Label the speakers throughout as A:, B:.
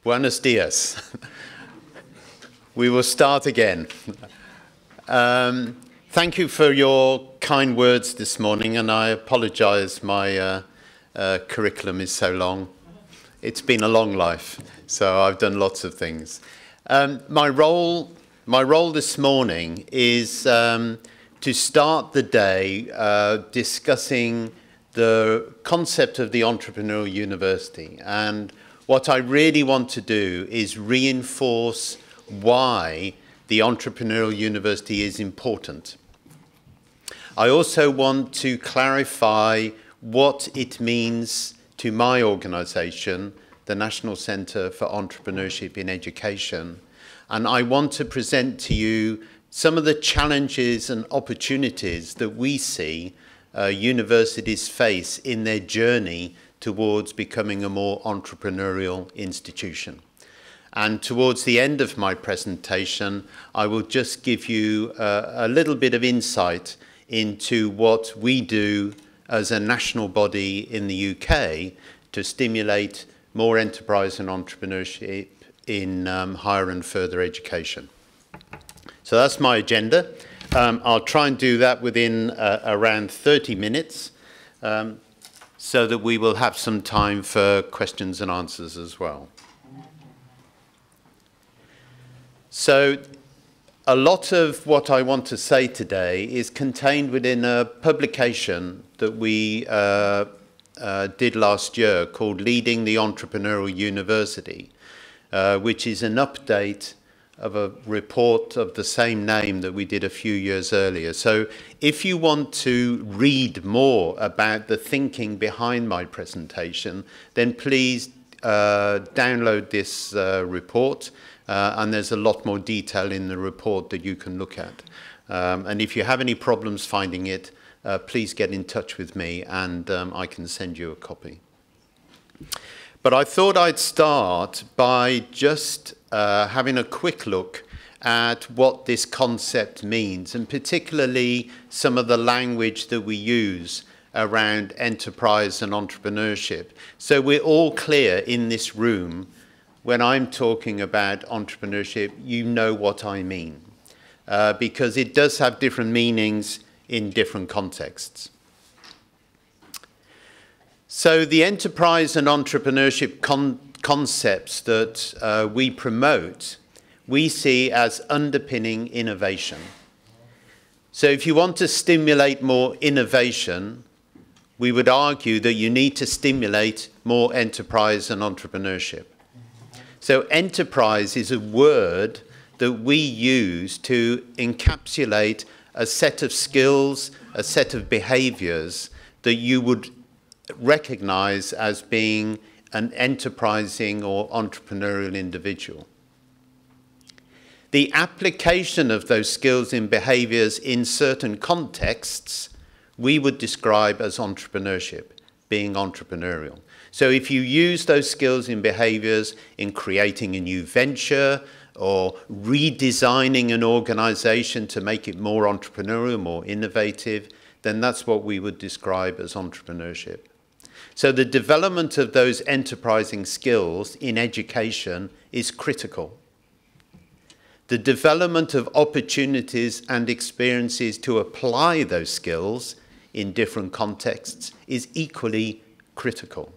A: Buenos dias. We will start again. Thank you for your kind words this morning, and I apologize my curriculum is so long. It's been a long life, so I've done lots of things. My role this morning is to start the day discussing the concept of the Entrepreneurial University. And what I really want to do is reinforce why the Entrepreneurial University is important. I also want to clarify what it means to my organisation, the National Centre for Entrepreneurship in Education. And I want to present to you some of the challenges and opportunities that we see universities face in their journey towards becoming a more entrepreneurial institution. And towards the end of my presentation, I will just give you a little bit of insight into what we do as a national body in the UK to stimulate more enterprise and entrepreneurship in higher and further education. So that's my agenda. I'll try and do that within around 30 minutes so that we will have some time for questions and answers as well. So a lot of what I want to say today is contained within a publication that we did last year called Leading the Entrepreneurial University, which is an update of a report of the same name that we did a few years earlier. So if you want to read more about the thinking behind my presentation, then please download this report, and there's a lot more detail in the report that you can look at. And if you have any problems finding it, please get in touch with me and I can send you a copy. But I thought I'd start by just having a quick look at what this concept means, and particularly some of the language that we use around enterprise and entrepreneurship. So we're all clear in this room, when I'm talking about entrepreneurship, you know what I mean, because it does have different meanings in different contexts. So the enterprise and entrepreneurship concepts that we promote, we see as underpinning innovation. So if you want to stimulate more innovation, we would argue that you need to stimulate more enterprise and entrepreneurship. So enterprise is a word that we use to encapsulate a set of skills, a set of behaviours that you would recognize as being an enterprising or entrepreneurial individual. The application of those skills and behaviours in certain contexts, we would describe as entrepreneurship, being entrepreneurial. So if you use those skills and behaviours in creating a new venture or redesigning an organisation to make it more entrepreneurial, more innovative, then that's what we would describe as entrepreneurship. So the development of those enterprising skills in education is critical. The development of opportunities and experiences to apply those skills in different contexts is equally critical.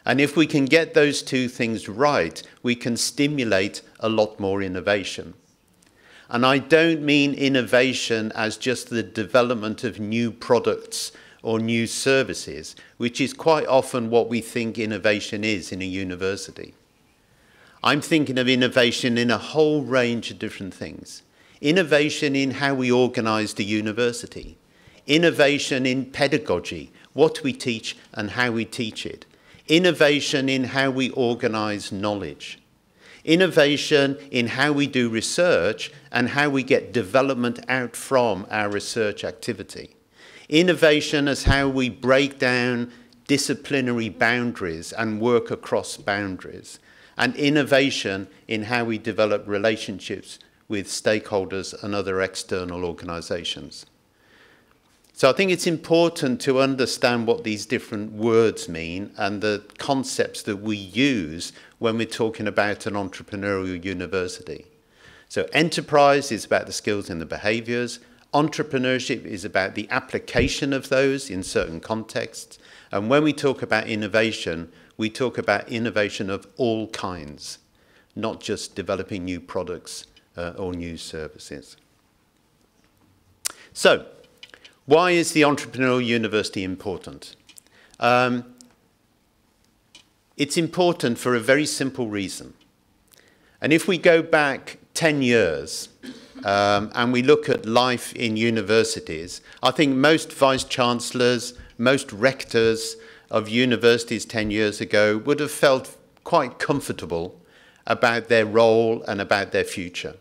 A: And if we can get those two things right, we can stimulate a lot more innovation. And I don't mean innovation as just the development of new products or new services, which is quite often what we think innovation is in a university. I'm thinking of innovation in a whole range of different things. Innovation in how we organise the university. Innovation in pedagogy, what we teach and how we teach it. Innovation in how we organise knowledge. Innovation in how we do research and how we get development out from our research activity. Innovation as how we break down disciplinary boundaries and work across boundaries. And innovation in how we develop relationships with stakeholders and other external organisations. So I think it's important to understand what these different words mean and the concepts that we use when we're talking about an entrepreneurial university. So enterprise is about the skills and the behaviours. Entrepreneurship is about the application of those in certain contexts. And when we talk about innovation, we talk about innovation of all kinds, not just developing new products or new services. So, why is the entrepreneurial university important? It's important for a very simple reason. And if we go back 10 years and we look at life in universities, I think most vice-chancellors, most rectors of universities 10 years ago would have felt quite comfortable about their role and about their future.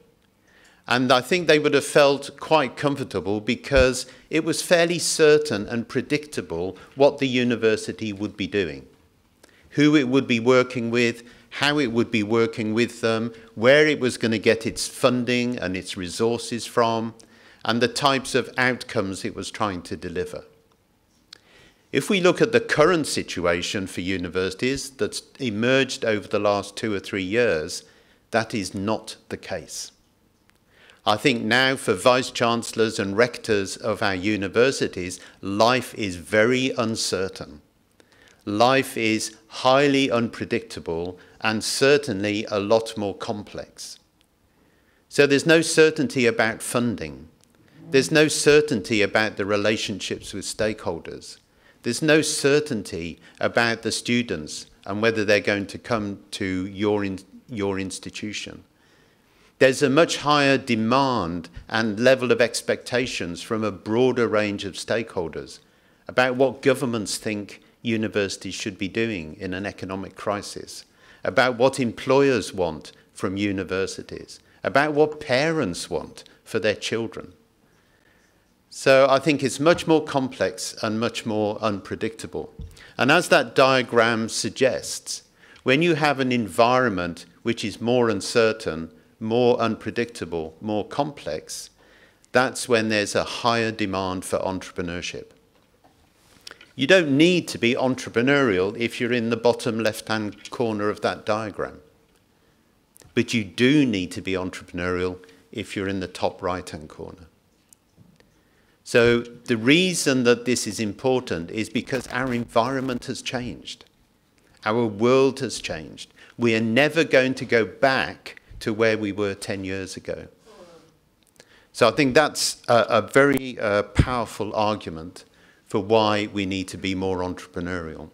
A: And I think they would have felt quite comfortable because it was fairly certain and predictable what the university would be doing, who it would be working with, how it would be working with them, where it was going to get its funding and its resources from, and the types of outcomes it was trying to deliver. If we look at the current situation for universities that's emerged over the last 2 or 3 years, that is not the case. I think now for vice-chancellors and rectors of our universities, life is very uncertain. Life is highly unpredictable and certainly a lot more complex. So there's no certainty about funding. There's no certainty about the relationships with stakeholders. There's no certainty about the students and whether they're going to come to your institution. There's a much higher demand and level of expectations from a broader range of stakeholders about what governments think universities should be doing in an economic crisis, about what employers want from universities, about what parents want for their children. So I think it's much more complex and much more unpredictable. And as that diagram suggests, when you have an environment which is more uncertain, more unpredictable, more complex, that's when there's a higher demand for entrepreneurship. You don't need to be entrepreneurial if you're in the bottom left-hand corner of that diagram. But you do need to be entrepreneurial if you're in the top right-hand corner. So the reason that this is important is because our environment has changed. Our world has changed. We are never going to go back to where we were 10 years ago. So I think that's a very powerful argument for why we need to be more entrepreneurial.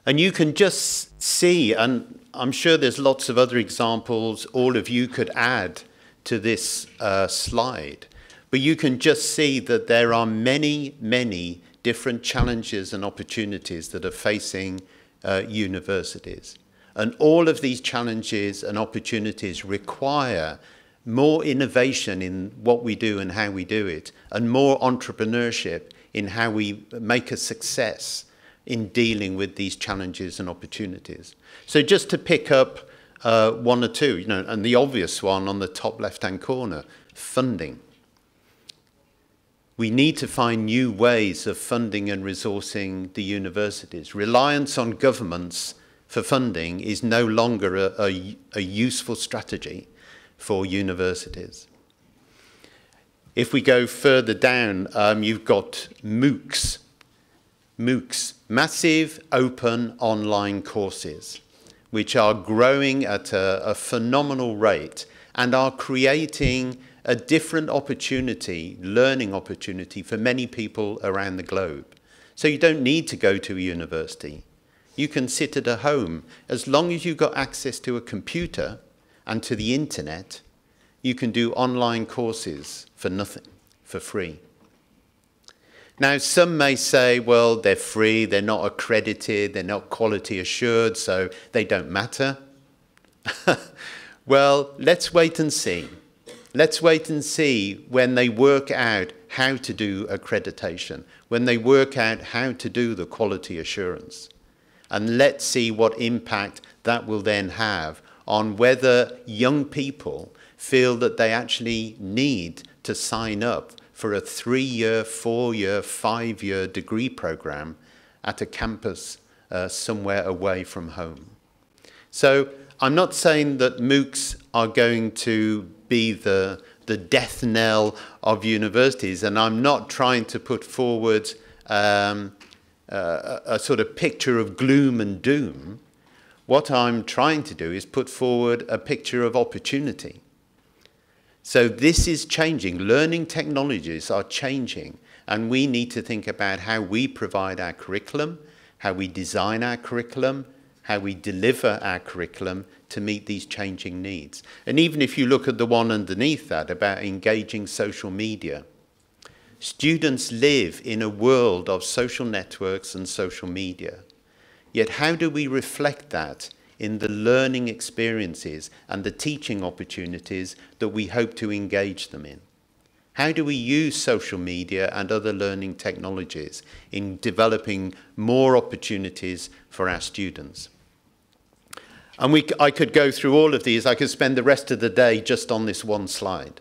A: And you can just see, and I'm sure there's lots of other examples all of you could add to this slide, but you can just see that there are many, many different challenges and opportunities that are facing universities. And all of these challenges and opportunities require more innovation in what we do and how we do it, and more entrepreneurship in how we make a success in dealing with these challenges and opportunities. So just to pick up one or two, and the obvious one on the top left-hand corner, funding. We need to find new ways of funding and resourcing the universities. Reliance on governments for funding is no longer a useful strategy for universities. If we go further down, you've got MOOCs. MOOCs, massive open online courses, which are growing at a phenomenal rate and are creating a different opportunity, learning opportunity for many people around the globe. So you don't need to go to a university. You can sit at home. As long as you've got access to a computer and to the internet, you can do online courses for nothing, for free. Now, some may say, well, they're free, they're not accredited, they're not quality assured, so they don't matter. Well, let's wait and see. Let's wait and see when they work out how to do accreditation, when they work out how to do the quality assurance. And let's see what impact that will then have on whether young people feel that they actually need to sign up for a 3-year, 4-year, 5-year degree program at a campus somewhere away from home. So I'm not saying that MOOCs are going to be the death knell of universities, and I'm not trying to put forward a sort of picture of gloom and doom. What I'm trying to do is put forward a picture of opportunity. So this is changing. Learning technologies are changing, and we need to think about how we provide our curriculum, how we design our curriculum, how we deliver our curriculum to meet these changing needs. And even if you look at the one underneath that about engaging social media, students live in a world of social networks and social media. Yet how do we reflect that in the learning experiences and the teaching opportunities that we hope to engage them in? How do we use social media and other learning technologies in developing more opportunities for our students? And I could go through all of these. I could spend the rest of the day just on this one slide.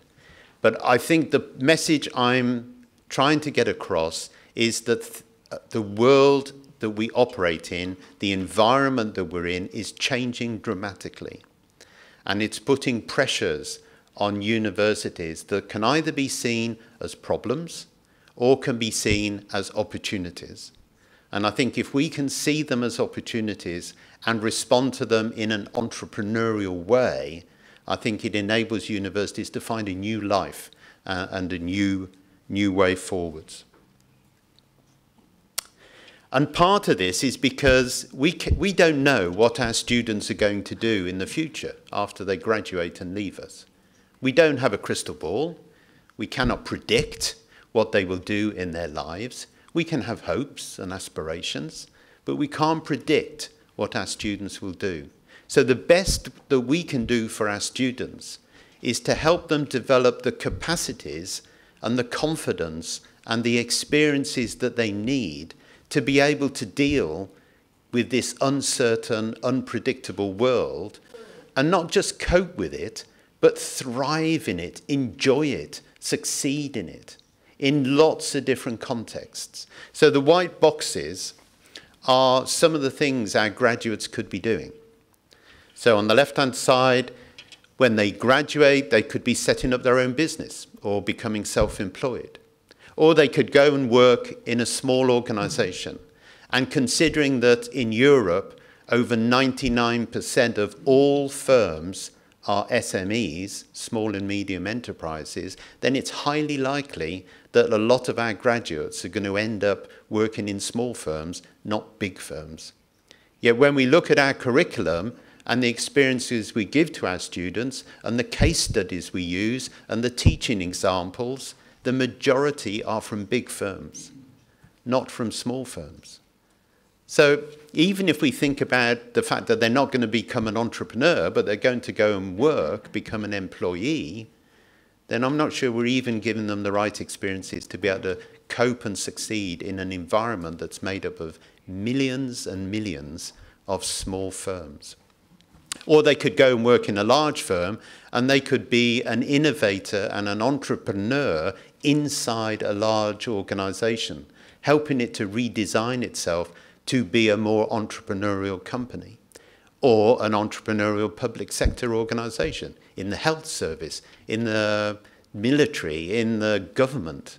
A: But I think the message I'm trying to get across is that the world that we operate in, the environment that we're in, is changing dramatically. And it's putting pressures on universities that can either be seen as problems or can be seen as opportunities. And I think if we can see them as opportunities and respond to them in an entrepreneurial way, I think it enables universities to find a new life and a new way forwards. And part of this is because we don't know what our students are going to do in the future after they graduate and leave us. We don't have a crystal ball. We cannot predict what they will do in their lives. We can have hopes and aspirations, but we can't predict what our students will do. So the best that we can do for our students is to help them develop the capacities and the confidence and the experiences that they need to be able to deal with this uncertain, unpredictable world, and not just cope with it, but thrive in it, enjoy it, succeed in it, in lots of different contexts. So the white boxes are some of the things our graduates could be doing. So on the left-hand side, when they graduate, they could be setting up their own business or becoming self-employed. Or they could go and work in a small organization. And considering that in Europe, over 99% of all firms are SMEs, small and medium enterprises, then it's highly likely that a lot of our graduates are going to end up working in small firms, not big firms. Yet when we look at our curriculum and the experiences we give to our students and the case studies we use and the teaching examples, the majority are from big firms, not from small firms. So even if we think about the fact that they're not going to become an entrepreneur, but they're going to go and work, become an employee, then I'm not sure we're even giving them the right experiences to be able to cope and succeed in an environment that's made up of millions and millions of small firms. Or they could go and work in a large firm and they could be an innovator and an entrepreneur inside a large organization, helping it to redesign itself to be a more entrepreneurial company, or an entrepreneurial public sector organization in the health service, in the military, in the government,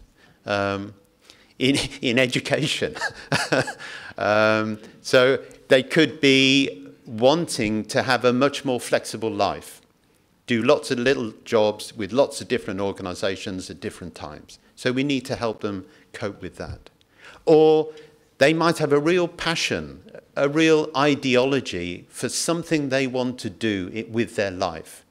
A: in education. So they could be wanting to have a much more flexible life, do lots of little jobs with lots of different organizations at different times. So we need to help them cope with that. Or they might have a real passion, a real ideology for something they want to do with their life,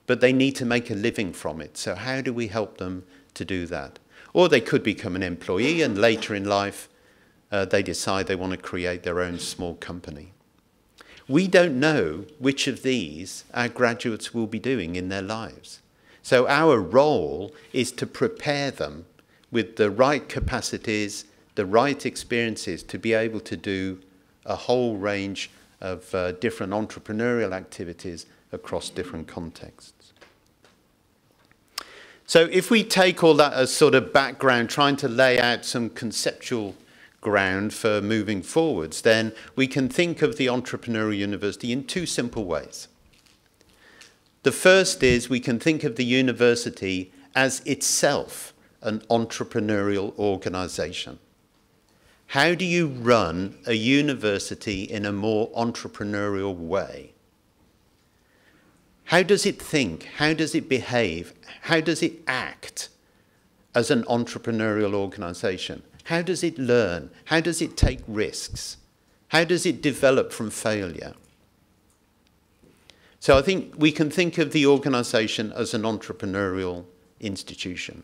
A: but they need to make a living from it. So how do we help them to do that? Or they could become an employee and later in life they decide they want to create their own small company. We don't know which of these our graduates will be doing in their lives. So our role is to prepare them with the right capacities, the right experiences to be able to do a whole range of different entrepreneurial activities across different contexts. So if we take all that as sort of background, trying to lay out some conceptual ground for moving forwards, then we can think of the entrepreneurial university in two simple ways. The first is we can think of the university as itself an entrepreneurial organization. How do you run a university in a more entrepreneurial way? How does it think? How does it behave? How does it act as an entrepreneurial organization? How does it learn? How does it take risks? How does it develop from failure? So I think we can think of the organization as an entrepreneurial institution.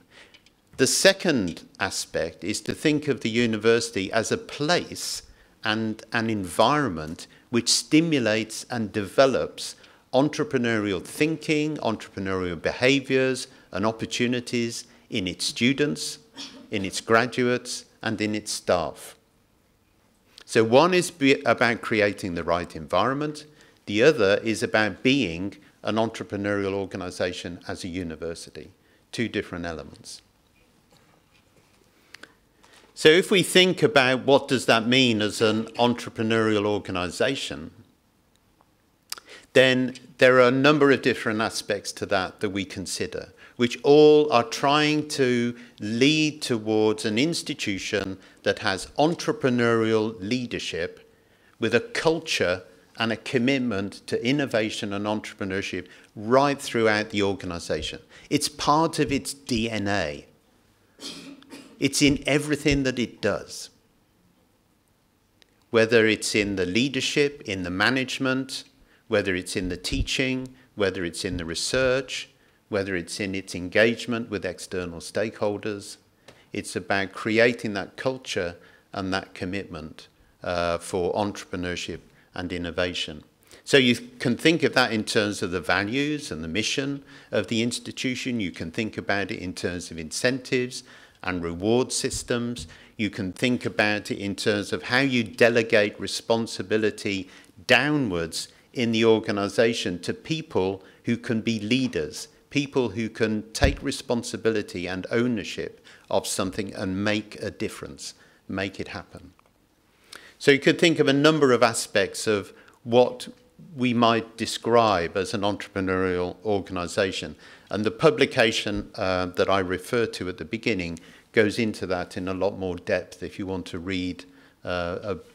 A: The second aspect is to think of the university as a place and an environment which stimulates and develops entrepreneurial thinking, entrepreneurial behaviors and opportunities in its students, in its graduates, and in its staff. So one is about creating the right environment. The other is about being an entrepreneurial organization as a university. Two different elements. So if we think about what does that mean as an entrepreneurial organization, then there are a number of different aspects to that we consider, which all are trying to lead towards an institution that has entrepreneurial leadership with a culture and a commitment to innovation and entrepreneurship right throughout the organization. It's part of its DNA. It's in everything that it does. Whether it's in the leadership, in the management, whether it's in the teaching, whether it's in the research, whether it's in its engagement with external stakeholders, it's about creating that culture and that commitment for entrepreneurship and innovation. So you can think of that in terms of the values and the mission of the institution. You can think about it in terms of incentives and reward systems. You can think about it in terms of how you delegate responsibility downwards in the organization to people who can be leaders, people who can take responsibility and ownership of something and make a difference, make it happen. So you could think of a number of aspects of what we might describe as an entrepreneurial organization. And the publication that I referred to at the beginning goes into that in a lot more depth if you want to read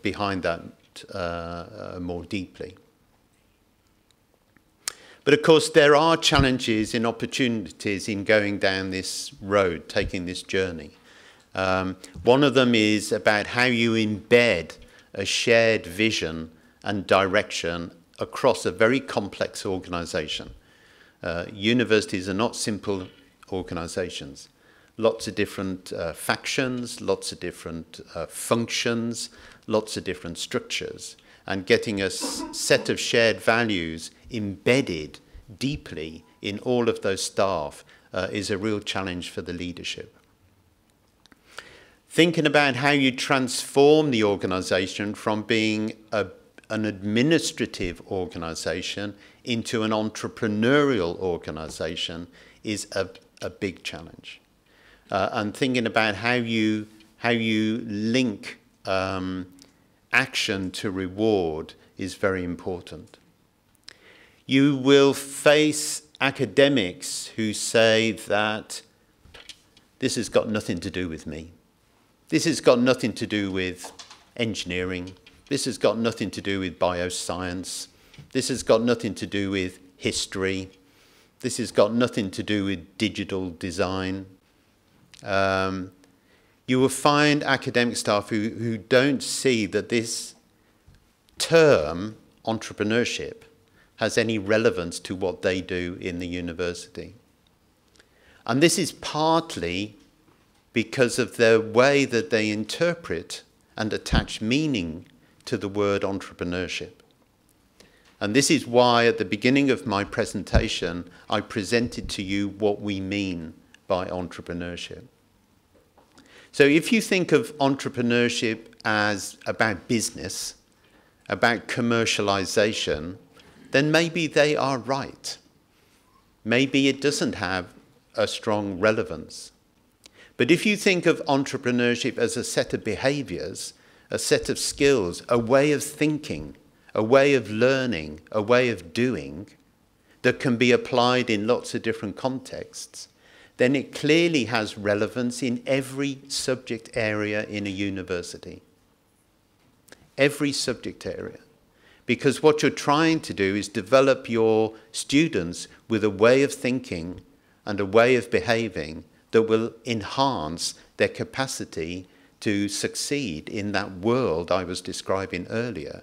A: behind that more deeply. But of course, there are challenges and opportunities in going down this road, taking this journey. One of them is about how you embed a shared vision and direction across a very complex organization. Universities are not simple organizations. Lots of different factions, lots of different functions, lots of different structures. And getting a set of shared values embedded deeply in all of those staff is a real challenge for the leadership. Thinking about how you transform the organization from being an administrative organization into an entrepreneurial organization is a big challenge. And thinking about how you link action to reward is very important. You will face academics who say that this has got nothing to do with me. This has got nothing to do with engineering. This has got nothing to do with bioscience. This has got nothing to do with history. This has got nothing to do with digital design. You will find academic staff who don't see that this term, entrepreneurship, has any relevance to what they do in the university. And this is partly because of the way that they interpret and attach meaning to the word entrepreneurship. And this is why at the beginning of my presentation, I presented to you what we mean by entrepreneurship. So if you think of entrepreneurship as about business, about commercialization, then maybe they are right. Maybe it doesn't have a strong relevance. But if you think of entrepreneurship as a set of behaviors, a set of skills, a way of thinking, a way of learning, a way of doing that can be applied in lots of different contexts, then it clearly has relevance in every subject area in a university. Every subject area. Because what you're trying to do is develop your students with a way of thinking and a way of behaving that will enhance their capacity to succeed in that world I was describing earlier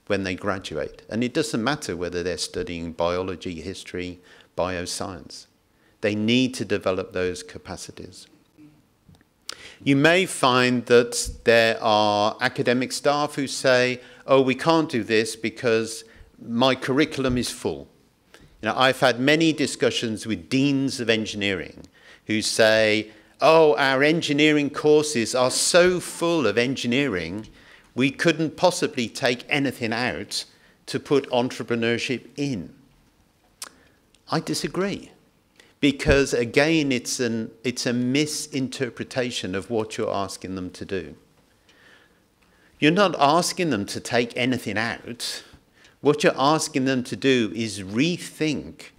A: when they graduate. And it doesn't matter whether they're studying biology, history, bioscience. They need to develop those capacities. You may find that there are academic staff who say, oh, we can't do this because my curriculum is full. You know, I've had many discussions with deans of engineering who say, oh, our engineering courses are so full of engineering, we couldn't possibly take anything out to put entrepreneurship in. I disagree. Because, again, it's a misinterpretation of what you're asking them to do. You're not asking them to take anything out. What you're asking them to do is rethink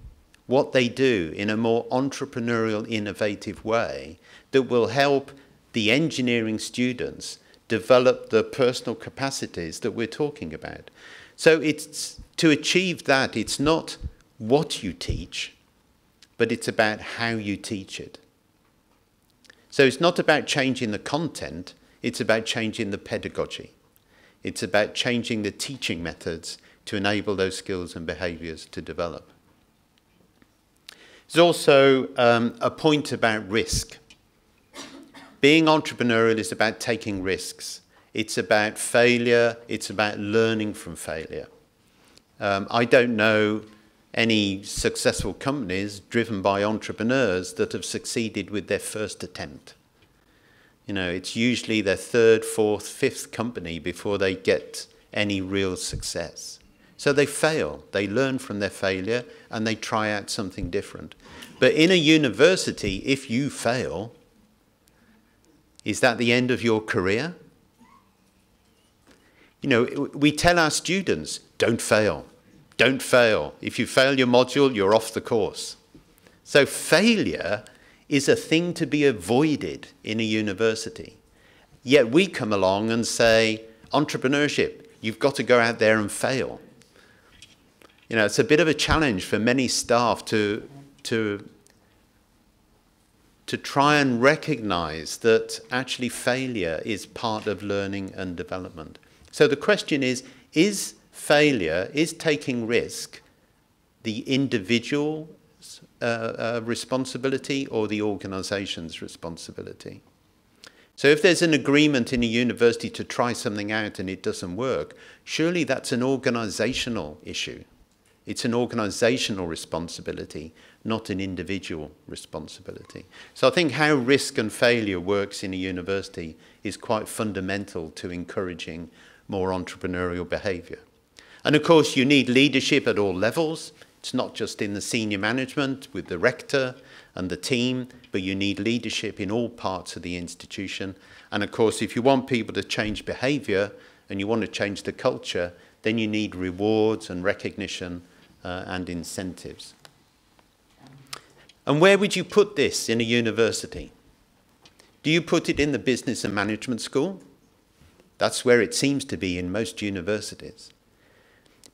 A: what they do in a more entrepreneurial, innovative way that will help the engineering students develop the personal capacities that we're talking about. So it's to achieve that, it's not what you teach, but it's about how you teach it. So it's not about changing the content, it's about changing the pedagogy. It's about changing the teaching methods to enable those skills and behaviours to develop. There's also a point about risk. Being entrepreneurial is about taking risks. It's about failure, it's about learning from failure. I don't know any successful companies driven by entrepreneurs that have succeeded with their first attempt. You know, it's usually their third, fourth, fifth company before they get any real success. So they fail, they learn from their failure, and they try out something different. But in a university, if you fail, is that the end of your career? You know, we tell our students, don't fail. Don't fail. If you fail your module, you're off the course. So failure is a thing to be avoided in a university. Yet we come along and say, entrepreneurship, you've got to go out there and fail. You know, it's a bit of a challenge for many staff to try and recognize that actually failure is part of learning and development. So the question is failure, is taking risk the individual's responsibility or the organization's responsibility? So if there's an agreement in a university to try something out and it doesn't work, surely that's an organizational issue. It's an organizational responsibility, not an individual responsibility. So I think how risk and failure works in a university is quite fundamental to encouraging more entrepreneurial behavior. And of course, you need leadership at all levels. It's not just in the senior management with the rector and the team, but you need leadership in all parts of the institution. And of course, if you want people to change behavior and you want to change the culture, then you need rewards and recognition and incentives. And where would you put this in a university? Do you put it in the business and management school? That's where it seems to be in most universities.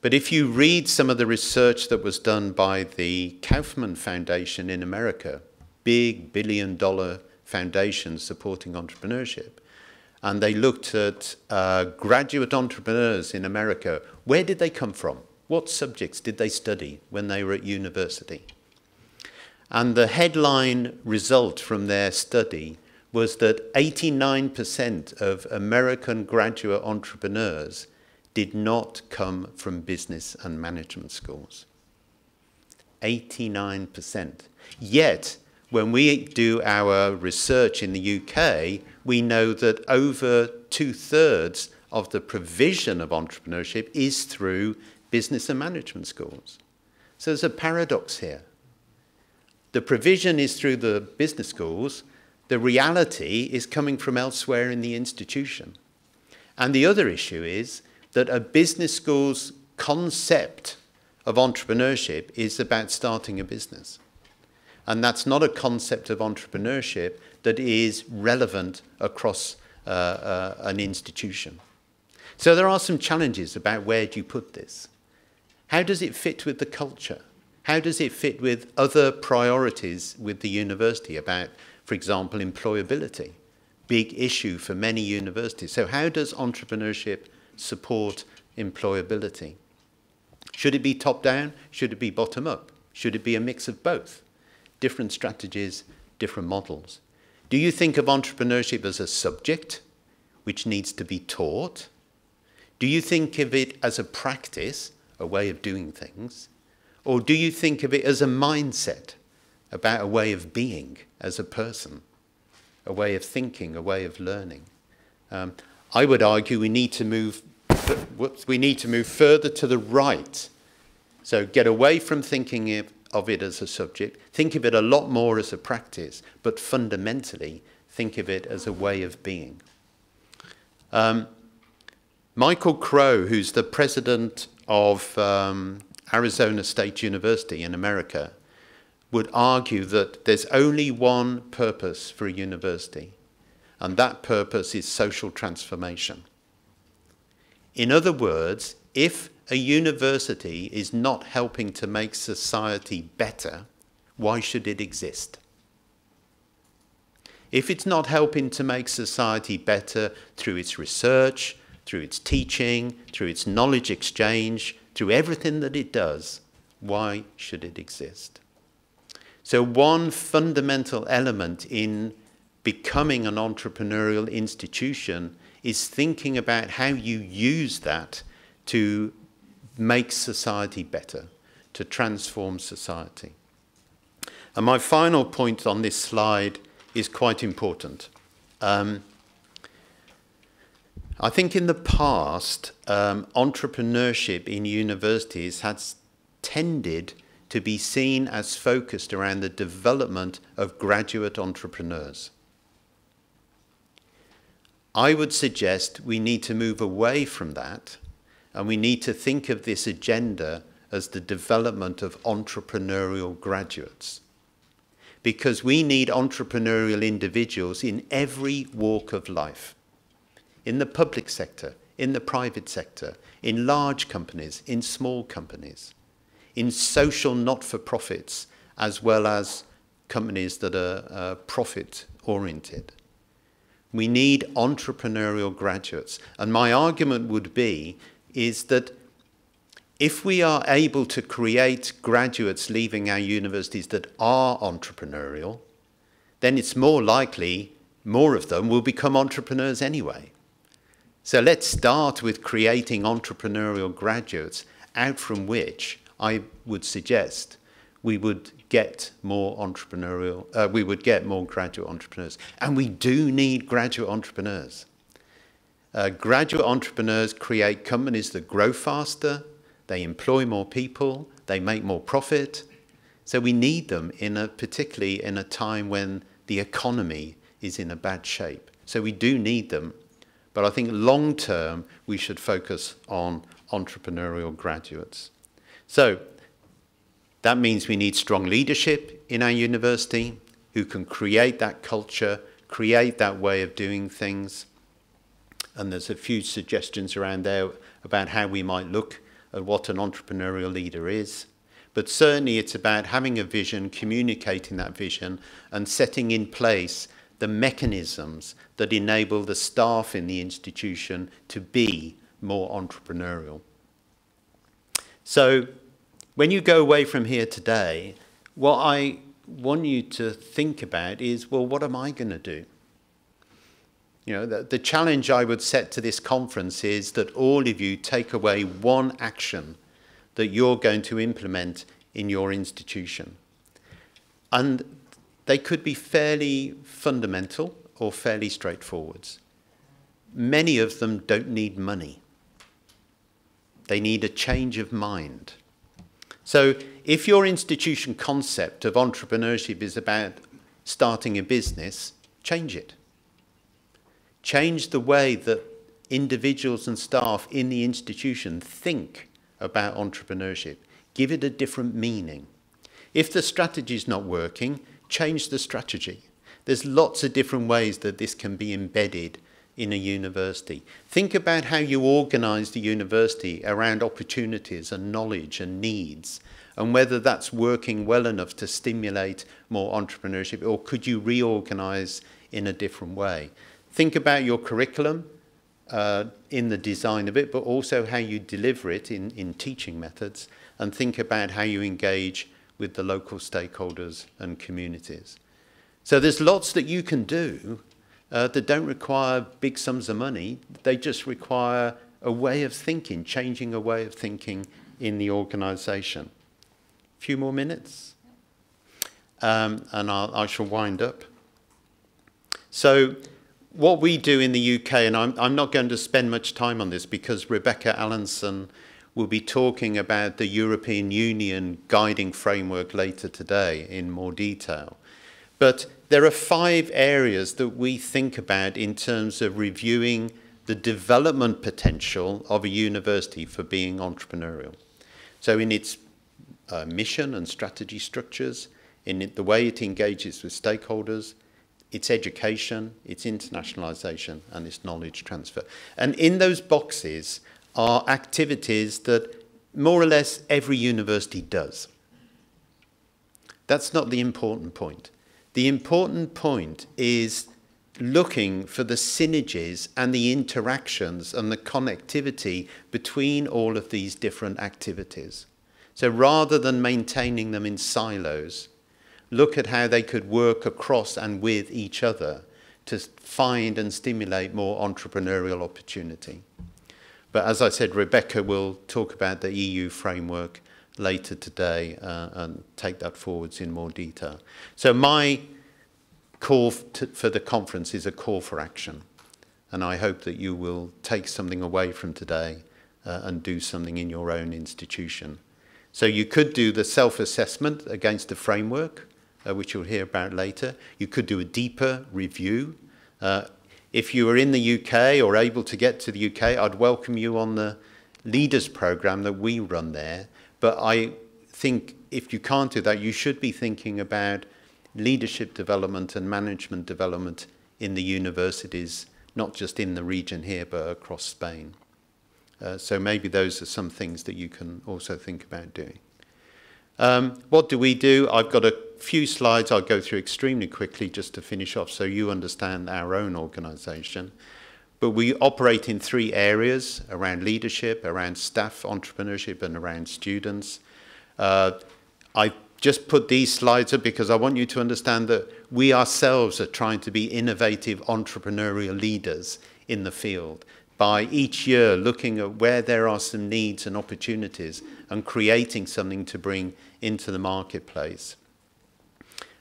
A: But if you read some of the research that was done by the Kaufman Foundation in America, big billion-dollar foundation supporting entrepreneurship, and they looked at graduate entrepreneurs in America, where did they come from? What subjects did they study when they were at university? And the headline result from their study was that 89% of American graduate entrepreneurs did not come from business and management schools. 89%. Yet, when we do our research in the UK, we know that over 2/3 of the provision of entrepreneurship is through business and management schools. So there's a paradox here. The provision is through the business schools. The reality is coming from elsewhere in the institution. And the other issue is that a business school's concept of entrepreneurship is about starting a business. And that's not a concept of entrepreneurship that is relevant across an institution. So there are some challenges about where do you put this. How does it fit with the culture? How does it fit with other priorities with the university about, for example, employability? Big issue for many universities. So how does entrepreneurship support employability? Should it be top-down? Should it be bottom-up? Should it be a mix of both? Different strategies, different models. Do you think of entrepreneurship as a subject which needs to be taught? Do you think of it as a practice, a way of doing things? Or do you think of it as a mindset, about a way of being as a person, a way of thinking, a way of learning? I would argue we need to move further to the right. So get away from thinking of it as a subject, think of it a lot more as a practice, but fundamentally think of it as a way of being. Michael Crow, who's the president of Arizona State University in America, would argue that there's only one purpose for a university, and that purpose is social transformation. In other words, if a university is not helping to make society better, why should it exist? If it's not helping to make society better through its research, through its teaching, through its knowledge exchange, through everything that it does, why should it exist? So one fundamental element in becoming an entrepreneurial institution is thinking about how you use that to make society better, to transform society. And my final point on this slide is quite important. I think in the past, entrepreneurship in universities has tended to be seen as focused around the development of graduate entrepreneurs. I would suggest we need to move away from that, and we need to think of this agenda as the development of entrepreneurial graduates. Because we need entrepreneurial individuals in every walk of life. In the public sector, in the private sector, in large companies, in small companies, in social not-for-profits, as well as companies that are profit-oriented. We need entrepreneurial graduates. And my argument would be is that if we are able to create graduates leaving our universities that are entrepreneurial, then it's more likely more of them will become entrepreneurs anyway. So let's start with creating entrepreneurial graduates, out from which I would suggest we would get more we would get more graduate entrepreneurs. And we do need graduate entrepreneurs. Graduate entrepreneurs create companies that grow faster, they employ more people, they make more profit. So we need them particularly in a time when the economy is in a bad shape. So we do need them. But I think long term, we should focus on entrepreneurial graduates. So that means we need strong leadership in our university who can create that culture, create that way of doing things. And there's a few suggestions around there about how we might look at what an entrepreneurial leader is. But certainly it's about having a vision, communicating that vision, and setting in place the mechanisms that enable the staff in the institution to be more entrepreneurial. So when you go away from here today, what I want you to think about is, well, what am I going to do? You know, the challenge I would set to this conference is that all of you take away one action that you're going to implement in your institution. And they could be fairly fundamental or fairly straightforward. Many of them don't need money. They need a change of mind. So if your institution concept of entrepreneurship is about starting a business, change it. Change the way that individuals and staff in the institution think about entrepreneurship. Give it a different meaning. If the strategy is not working, change the strategy. There's lots of different ways that this can be embedded in a university. Think about how you organise the university around opportunities and knowledge and needs, and whether that's working well enough to stimulate more entrepreneurship, or could you reorganise in a different way. Think about your curriculum in the design of it, but also how you deliver it in teaching methods, and think about how you engage with the local stakeholders and communities. So there's lots that you can do that don't require big sums of money. They just require a way of thinking, changing a way of thinking in the organisation. A few more minutes, and I shall wind up. So what we do in the UK, and I'm not going to spend much time on this because Rebecca Allenson will be talking about the European Union guiding framework later today in more detail. But there are 5 areas that we think about in terms of reviewing the development potential of a university for being entrepreneurial. So in its mission and strategy structures, in the way it engages with stakeholders, its education, its internationalisation, and its knowledge transfer. And in those boxes are activities that more or less every university does. That's not the important point. The important point is looking for the synergies and the interactions and the connectivity between all of these different activities. So rather than maintaining them in silos, look at how they could work across and with each other to find and stimulate more entrepreneurial opportunity. But as I said, Rebecca will talk about the EU framework later today and take that forwards in more detail. So my call for the conference is a call for action. And I hope that you will take something away from today and do something in your own institution. So you could do the self-assessment against the framework, which you'll hear about later. You could do a deeper review. If you are in the UK or able to get to the UK, I'd welcome you on the Leaders Programme that we run there. But I think if you can't do that, you should be thinking about leadership development and management development in the universities, not just in the region here, but across Spain. So maybe those are some things that you can also think about doing. What do we do? I've got a few slides I'll go through extremely quickly just to finish off so you understand our own organisation. But we operate in 3 areas: around leadership, around staff entrepreneurship, and around students. I just put these slides up because I want you to understand that we ourselves are trying to be innovative entrepreneurial leaders in the field by each year looking at where there are some needs and opportunities and creating something to bring into the marketplace.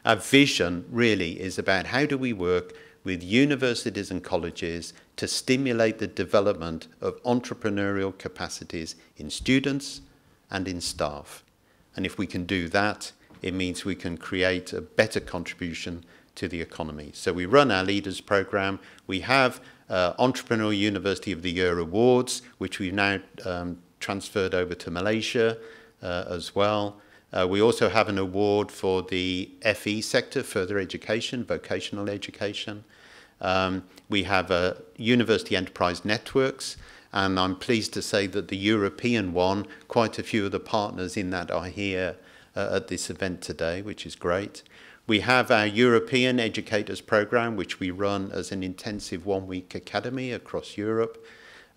A: Our vision really is about how do we work with universities and colleges to stimulate the development of entrepreneurial capacities in students and in staff. And if we can do that, it means we can create a better contribution to the economy. So we run our Leaders Programme. We have Entrepreneurial University of the Year Awards, which we've now transferred over to Malaysia as well. We also have an award for the FE sector, further education, vocational education. We have University Enterprise Networks, and I'm pleased to say that the European one, quite a few of the partners in that are here at this event today, which is great. We have our European Educators Programme, which we run as an intensive 1-week academy across Europe,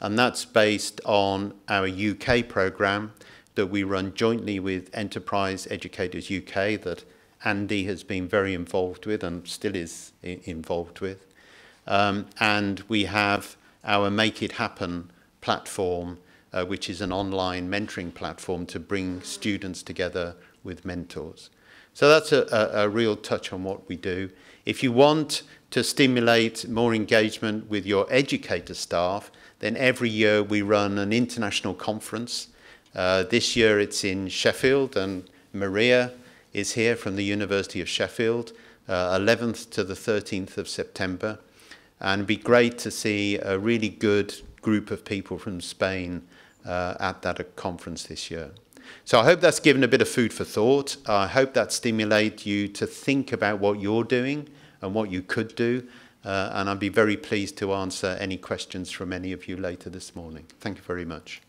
A: and that's based on our UK programme that we run jointly with Enterprise Educators UK that Andy has been very involved with and still is involved with. And we have our Make It Happen platform, which is an online mentoring platform to bring students together with mentors. So that's a real touch on what we do. If you want to stimulate more engagement with your educator staff, then every year we run an international conference This year it's in Sheffield, and Maria is here from the University of Sheffield, 11th to the 13th of September. And it'd be great to see a really good group of people from Spain at that conference this year. So I hope that's given a bit of food for thought. I hope that stimulates you to think about what you're doing and what you could do. And I'd be very pleased to answer any questions from any of you later this morning. Thank you very much.